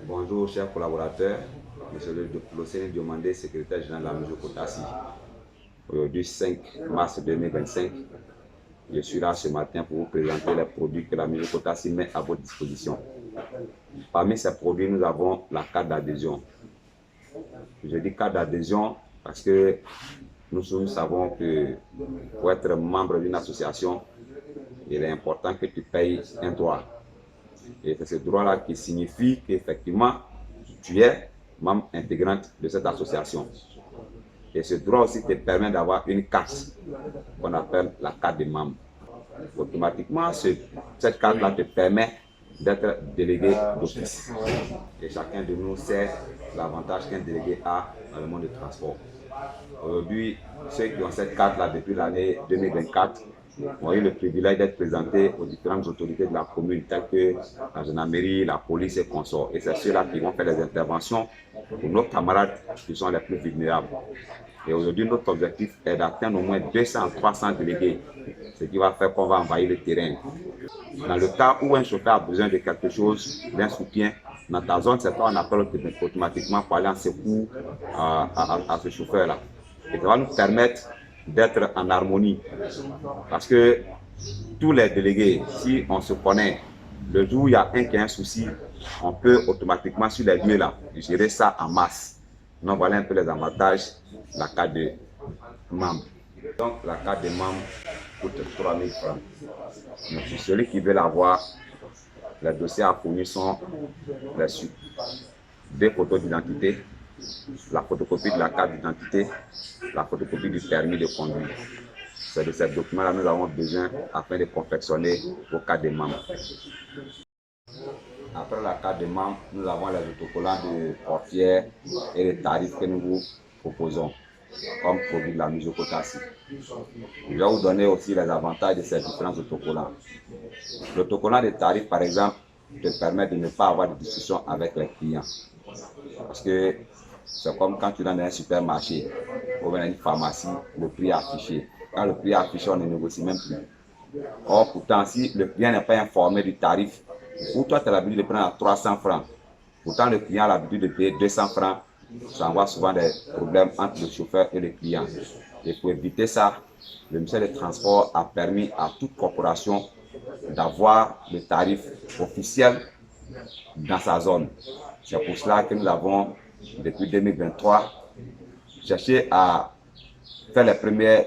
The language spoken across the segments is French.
Bonjour chers collaborateurs, Monsieur le Séné Diomandé, secrétaire général de la Mijokotassi. Aujourd'hui 5 mars 2025, je suis là ce matin pour vous présenter les produits que la Mijokotassi met à votre disposition. Parmi ces produits, nous avons la carte d'adhésion. Je dis carte d'adhésion parce que nous savons que pour être membre d'une association, il est important que tu payes un droit. Et c'est ce droit-là qui signifie qu'effectivement, tu es membre intégrante de cette association. Et ce droit aussi te permet d'avoir une carte qu'on appelle la carte de membre. Automatiquement, cette carte-là te permet d'être délégué d'office. Et chacun de nous sait l'avantage qu'un délégué a dans le monde du transport. Aujourd'hui, ceux qui ont cette carte-là depuis l'année 2024 ont eu le privilège d'être présentés aux différentes autorités de la commune, telles que la gendarmerie, la police et consorts. Et c'est ceux-là qui vont faire les interventions pour nos camarades qui sont les plus vulnérables. Et aujourd'hui, notre objectif est d'atteindre au moins 200-300 délégués, ce qui va faire qu'on va envahir le terrain. Dans le cas où un chauffeur a besoin de quelque chose, d'un soutien, dans ta zone, c'est toi on appelle automatiquement pour aller en secours à ce chauffeur-là. Et ça va nous permettre d'être en harmonie. Parce que tous les délégués, si on se connaît, le jour où il y a un qui a un souci, on peut automatiquement sur les lieux là gérer ça en masse. Donc voilà un peu les avantages de la carte de membre. Donc la carte de membre coûte 3 000 francs. Donc, pour celui qui veut l'avoir, les dossiers à fournir sont les suites. 2 photos d'identité, la photocopie de la carte d'identité, la photocopie du permis de conduire. C'est de ces documents-là que nous avons besoin afin de confectionner vos cartes de membres. Après la carte de membre, nous avons les autocollants de portière et les tarifs que nous vous proposons comme produit de la Mijokotassi. Je vais vous donner aussi les avantages de ces différents autocollants. L'autocollant de tarifs, par exemple, te permet de ne pas avoir de discussion avec les clients. Parce que c'est comme quand tu es dans un supermarché ou dans une pharmacie, le prix est affiché. Quand le prix est affiché, on ne négocie même plus. Or, pourtant, si le client n'est pas informé du tarif, ou toi, tu as l'habitude de prendre à 300 francs, pourtant le client a l'habitude de payer 200 francs, ça envoie souvent des problèmes entre le chauffeur et le client. Et pour éviter ça, le ministère des Transports a permis à toute corporation d'avoir le tarif officiel dans sa zone. C'est pour cela que nous avons, depuis 2023, cherché à faire les premiers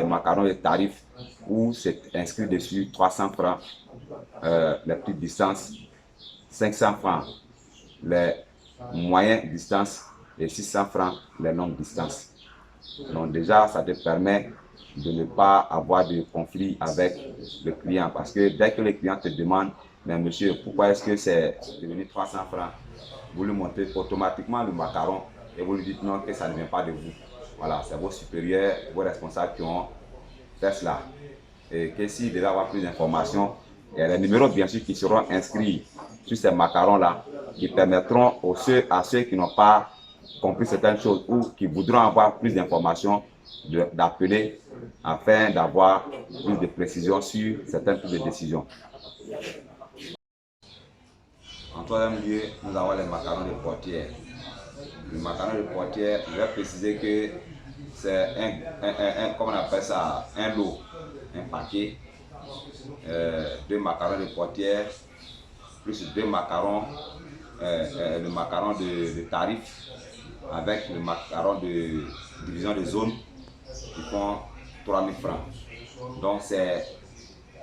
macarons de tarifs où c'est inscrit dessus 300 francs les petites distances, 500 francs les moyennes distances et 600 francs les longues distances. Donc déjà, ça te permet de ne pas avoir de conflit avec le client parce que dès que le client te demande, mais monsieur, pourquoi est-ce que c'est devenu 300 francs? Vous lui montrez automatiquement le macaron et vous lui dites non, que ça ne vient pas de vous. Voilà, c'est vos supérieurs, vos responsables qui ont fait cela. Et que s'il devait avoir plus d'informations, il y a les numéros bien sûr qui seront inscrits sur ces macarons-là qui permettront à ceux qui n'ont pas compris certaines choses ou qui voudront avoir plus d'informations d'appeler afin d'avoir plus de précision sur certaines prises de décision. En troisième lieu, nous avons les macarons de portière. Le macaron de portière, je vais préciser que c'est comment on appelle ça, un lot, un paquet, 2 macarons de portière, plus 2 macarons, le macaron de tarif, avec le macaron de division de zone qui font 3 000 francs. Donc c'est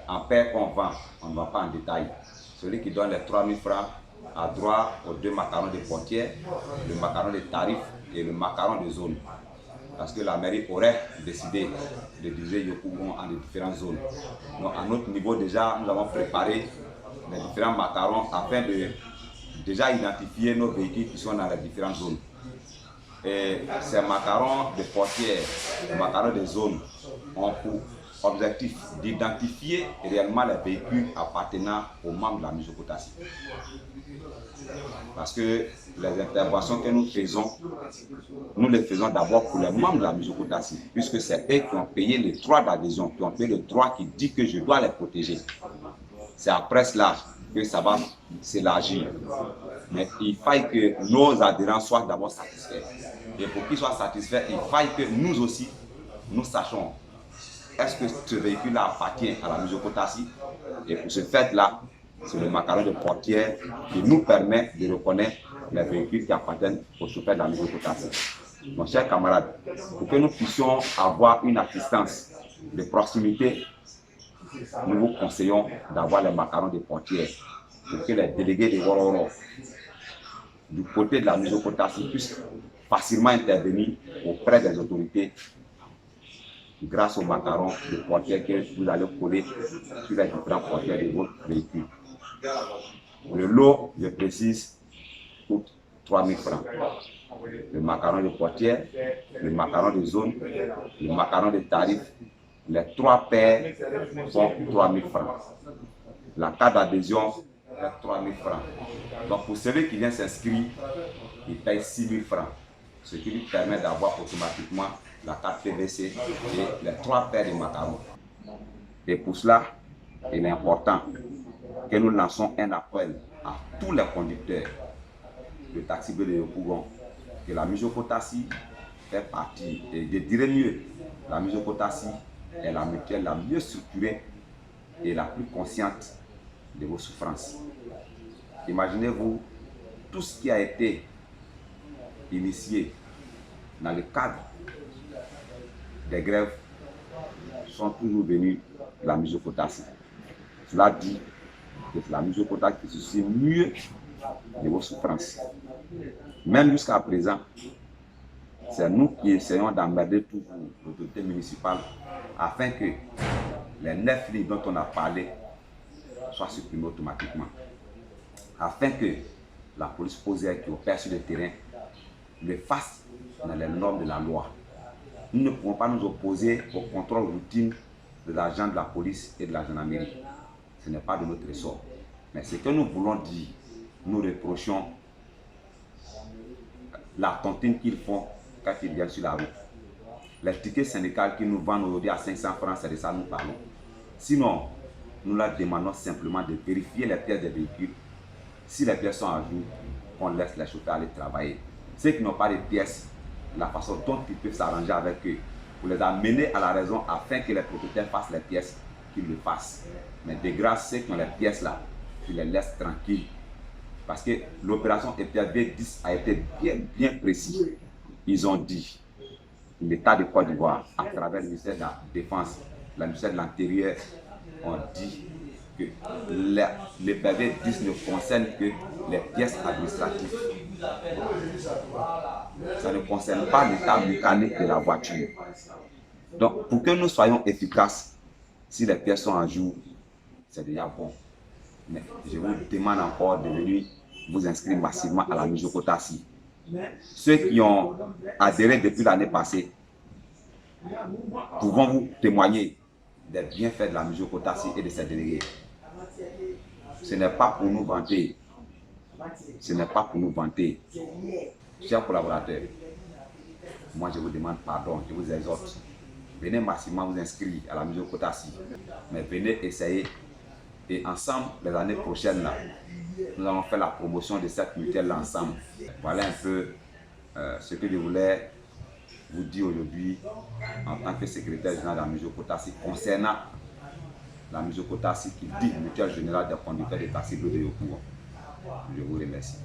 en paire qu'on vend, on ne vend pas en détail. Celui qui donne les 3 000 francs a droit aux 2 macarons de portière, le macaron de tarif et le macaron de zone. Parce que la mairie aurait décidé de diviser Yopougon en différentes zones. Donc à notre niveau déjà, nous avons préparé les différents macarons afin de déjà identifier nos véhicules qui sont dans les différentes zones. Et ces macarons de portière, les macarons de zone ont pour objectif d'identifier réellement les véhicules appartenant aux membres de la Mijokotassi. Parce que les interventions que nous faisons, nous les faisons d'abord pour les membres de la Mijokotassi, puisque c'est eux qui ont payé le droit d'adhésion, qui ont payé le droit qui dit que je dois les protéger. C'est après cela que ça va s'élargir. Mais il faille que nos adhérents soient d'abord satisfaits. Et pour qu'ils soient satisfaits, il faille que nous aussi, nous sachions est-ce que ce véhicule-là appartient à la Mujokotassi. Et pour ce fait-là, c'est le macaron de portière qui nous permet de reconnaître les véhicules qui appartiennent au chauffeur de la Mujokotassi. Mon cher camarade, pour que nous puissions avoir une assistance de proximité, nous vous conseillons d'avoir les macarons de portière pour que les délégués de Wororo du côté de la Mujokotassi puissent facilement intervenir auprès des autorités grâce aux macarons de portière que vous allez coller sur les différents portières de votre véhicule. Le lot, je précise, coûte 3 000 francs. Le macaron de portière, le macaron de zone, le macaron de tarif, les 3 paires sont 3 000 francs. La carte d'adhésion est 3 000 francs. Donc pour celui qui vient s'inscrire, il paye 6 000 francs, ce qui lui permet d'avoir automatiquement la carte PVC et les 3 paires de macarons. Et pour cela, il est important que nous lançons un appel à tous les conducteurs de taxi bleu de Yopougon que la Mujokotassi fait partie, et je dirais mieux, la Mujokotassi est la mutuelle la mieux structurée et la plus consciente de vos souffrances. Imaginez-vous tout ce qui a été initié dans le cadre des grèves sont toujours venus de la Mujokotassi. Cela dit que c'est la Mujokotassi qui se soucie mieux de vos souffrances. Même jusqu'à présent, c'est nous qui essayons d'emmerder toujours l'autorité municipale afin que les 9 lignes dont on a parlé soient supprimées automatiquement. Afin que la police posée qui opère sur le terrain le fasse dans les normes de la loi. Nous ne pouvons pas nous opposer au contrôle routine de l'agent de la police et de la gendarmerie. Ce n'est pas de notre ressort. Mais ce que nous voulons dire, nous reprochons la tontine qu'ils font quand ils viennent sur la route. Les tickets syndicaux qu'ils nous vendent aujourd'hui à 500 francs, c'est de ça que nous parlons. Sinon, nous leur demandons simplement de vérifier les pièces des véhicules. Si les pièces sont à jour, on laisse les chauffeurs aller travailler. Ceux qui n'ont pas de pièces, la façon dont ils peuvent s'arranger avec eux, pour les amener à la raison afin que les propriétaires fassent les pièces, qu'ils le fassent. Mais de grâce, ceux qui ont les pièces là, tu les laisses tranquilles. Parce que l'opération EPV10 a été bien précis. Ils ont dit, l'État de Côte d'Ivoire, à travers le ministère de la Défense, le ministère de l'Intérieur, ont dit que l'EPV10 ne concerne que les pièces administratives. Ça ne concerne pas l'état mécanique de la voiture. Donc, pour que nous soyons efficaces, si les pièces sont à jour, c'est déjà bon. Mais je vous demande encore de venir vous inscrire massivement à la Mujokotassi. Ceux qui ont adhéré depuis l'année passée, pouvons vous témoigner des bienfaits de la Mujokotassi et de ses délégués. Ce n'est pas pour nous vanter. Ce n'est pas pour nous vanter. Chers collaborateurs, moi je vous demande pardon, je vous exhorte. Venez massivement vous inscrire à la Mujokotassi. Mais venez essayer. Et ensemble, les années prochaines, là, nous allons faire la promotion de cette mutuelle ensemble. Voilà un peu ce que je voulais vous dire aujourd'hui en tant que secrétaire général de la Mujokotassi concernant la Mujokotassi qui dit mutuelle générale des conducteurs de taxi bleu de Yopougon. Je vous remercie.